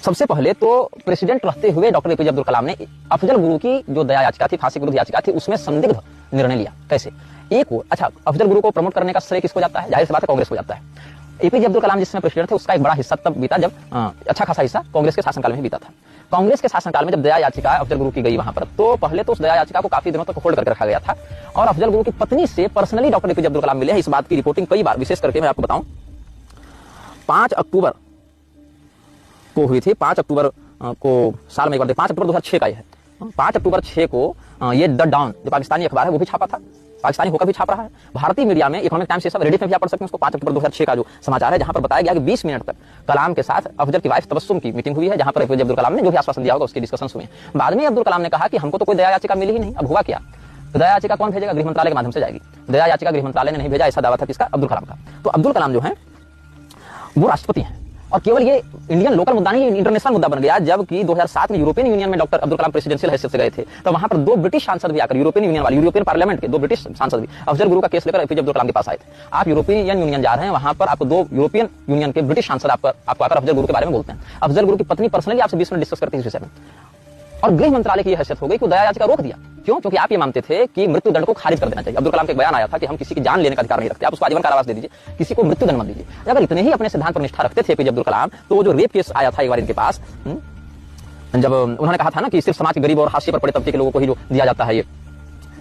सबसे पहले तो प्रेसिडेंट रहते हुए डॉक्टर एपीजे अब्दुल कलाम ने अफजल गुरु की जो दया याचिका थी, फांसी विरुद्ध याचिका थी, उसमें संदिग्ध निर्णय लिया। कैसे? अच्छा, अफजल गुरु को प्रमोट करने का श्रेय किसको जाता है? जाहिर सी बात है कांग्रेस को जाता है। एपीजे अब्दुल कलाम जिस समय प्रेसिडेंट थे उसका एक बड़ा हिस्सा तब बीता जब अच्छा खासा हिस्सा कांग्रेस के शासनकाल में बीता था। कांग्रेस के शासनकाल में जब दया याचिका अफजल गुरु की गई वहां पर, तो पहले तो उस दया याचिका को काफी दिनों तक होल्ड करके रखा गया था और अफजल गुरु की पत्नी से personally doctor APJ Abdul Kalam मिले हैं। इस बात की रिपोर्टिंग कई बार, विशेष करके मैं आपको बताऊं, 5 अक्टूबर को हुई थी। 5 अक्टूबर को साल में एक बार 5 अक्टूबर 2006 का है। 5 अक्टूबर 6 को ये द डॉन जो पाकिस्तानी अखबार है वो भी छापा था, पाकिस्तानी होकर भी छाप रहा है। भारतीय मीडिया में, इकोनॉमिक टाइम्स, ये सब रेडिट में भी आप पढ़ सकते हैं उसको। 5 अक्टूबर 2006 का जो समाचार है, जहां पर बताया गया कि 20 मिनट तक कलाम के साथ अफजल की वाइफ तबस्सुम की मीटिंग हुई है, जहां पर एपीजे अब्दुल कलाम ने जो भी आश्वासन दिया होगा उसकी डिस्कशन हुई। बाद में अब्दुल कलाम ने कहा कि हमको तो कोई दया याचिका मिली ही नहीं, अब हुआ क्या? तो दया याचिका कौन भेजेगा? गृह मंत्रालय के माध्यम से जाएगी। दया याचिका गृह मंत्रालय ने नहीं भेजा, ऐसा दावा था किसका? अब्दुल कलाम का। तो अब्दुल कलाम जो है वो राष्ट्रपति हैं और केवल ये इंडियन लोकल मुद्दा नहीं, इंटरनेशनल मुद्दा बन गया। जबकि 2007 में यूरोपियन यूनियन में डॉक्टर अब्दुल कलाम प्रेसिडेंशियल हैसियत से गए थे, तो वहां पर 2 ब्रिटिश सांसद भी आकर, यूरोपियन यूनियन वाले, यूरोपियन पार्लियामेंट के 2 ब्रिटिश सांसद भी अफजल गुरु का केस लेकर एपीजे अब्दुल कलाम के पास आए थे। आप यूरोपियन यूनियन जा रहे हैं, वहां पर आपको 2 यूरोपियन यूनियन के ब्रिटिश सांसद आपको आकर अफजल गुरु के बारे में बोलते हैं। अफजल गुरु की पत्नी पर्सनली आपसे 20 मिनट डिस्कस करती है इस विषय में, और गृह मंत्रालय की हैसियत हो गई कि दया याचिका रोक दिया। क्यों? क्योंकि आप ये मानते थे कि मृत्यु दंड को खारिज कर देना चाहिए। अब्दुल कलाम का एक बयान आया था कि हम किसी की जान लेने का अधिकार नहीं रखते, आप उसको आजीवन कारावास दे दीजिए, किसी को मृत्यु दंड मत दीजिए। अगर इतने ही अपने सिद्धांत पर निष्ठा रखते थे एपीजे अब्दुल कलाम, तो वो जो रेप केस आया था एक बार इनके पास, जब उन्होंने कहा था ना कि सिर्फ समाज के गरीब और हाशिए पर पड़े तबके के लोगों को ही जो दिया जाता है ये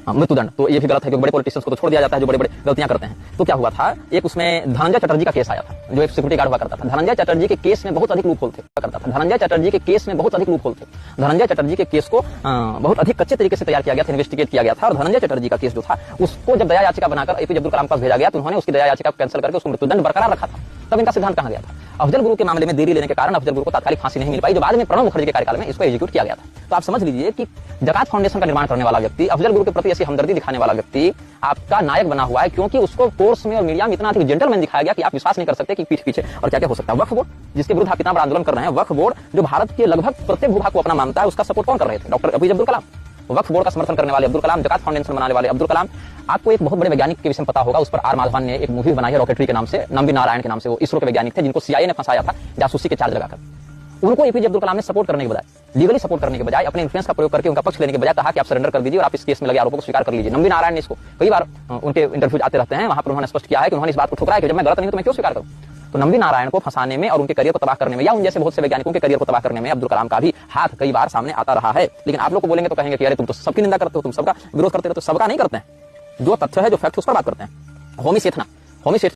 मृत्युदंड, तो ये भी गलत है, क्योंकि बड़े पॉलिटिशियंस को तो छोड़ दिया जाता है जो बड़े बड़े गलतियां करते हैं। तो क्या हुआ था, एक उसमें धनंजय चटर्जी का केस आया था, जो एक सिक्योरिटी गार्ड हुआ करता था। धनंजय चटर्जी के केस में बहुत अधिक लूपहोल थे करता था। धनंजय चटर्जी के केस में बहुत अधिक लूपहोल थे। धनंजय चटर्जी के केस को बहुत अधिक कच्चे तरीके से तैयार किया गया था, इन्वेस्टिगेट किया गया था। और धनंजय चटर्जी का केस जो था, उसको जब दया याचिका बनाकर एपीजे अब्दुल कलाम के पास भेजा गया, तो उन्होंने उसकी दया याचिका को कैंसिल करके उसको मृत्युदंड बरकरार रखा था। तब इनका सिद्धांत कहा गया था। अफजल गुरु के मामले में देरी लेने के कारण अफजल गुरु को तात्कालिक फांसी नहीं मिल पाई, जो बाद में प्रणब मुखर्जी के कार्यकाल में इसको एग्जीक्यूट किया गया था। तो आप समझ लीजिए कि जकात फाउंडेशन का निर्माण करने वाला व्यक्ति, अफजल गुरु के प्रति ऐसी हमदर्दी दिखाने वाला व्यक्ति आपका नायक बना हुआ है, क्योंकि उसको कोर्स में और मीडिया में इतना अधिक जेंटलमैन दिखाया गया कि आप विश्वास नहीं कर सकते कि पीठ पीछे और क्या क्या हो सकता है। वक्फ बोर्ड, जिसके विरुद्ध आप इतना बड़ा आंदोलन कर रहे हैं, वक्फ बोर्ड जो भारत के लगभग प्रत्येक भूभाग को अपना मानता है, उसका सपोर्ट कौन कर रहे थे? Doctor APJ Abdul Kalam. वक्फ बोर्ड का समर्थन करने वाले अब्दुल कलाम, जकात फाउंडेशन बनाने वाले अब्दुल कलाम। आपको एक बहुत बड़े वैज्ञानिक के विषय में पता होगा, उस पर आर माधवन ने एक मूवी बनाई है रॉकेटरी के नाम से, नंबी नारायण के नाम से। वो इसरो के वैज्ञानिक थे जिनको सीआईए ने फंसाया था जासूसी के चार्ज लगाकर। उनको एपीजे अब्दुल कलाम ने सपोर्ट करने के बजाय, लीगली सपोर्ट करने के बजाय, अपने इन्फ्लुएंस का प्रयोग करके उनका पक्ष लेने के बजाय कहा कि आप सरेंडर कर दीजिए और आप इस केस में लगे आरोपों को स्वीकार कर लीजिए। नंबी नारायण ने इसको कई बार, उनके इंटरव्यूज आते रहते हैं, वहां पर उन्होंने स्पष्ट किया है कि उन्होंने इस बात को ठुकराया कि जब मैं गलत नहीं हूं तो मैं क्यों स्वीकार करूं। तो नंबी नारायण को फंसाने में और उनके करियर को तबाह करने में, या उन जैसे बहुत से वैज्ञानिकों के करियर को तबाह करने में अब्दुल कलाम का भी हाथ कई बार सामने आता रहा है। लेकिन आप लोग को बोलेंगे तो कहेंगे कि अरे तुम तो सबकी निंदा करते हो, तुम सबका विरोध करते हो। तो सबका नहीं करते हैं, जो तथ्य है, जो फैक्ट, उस पर बात करते हैं। होमी सेठ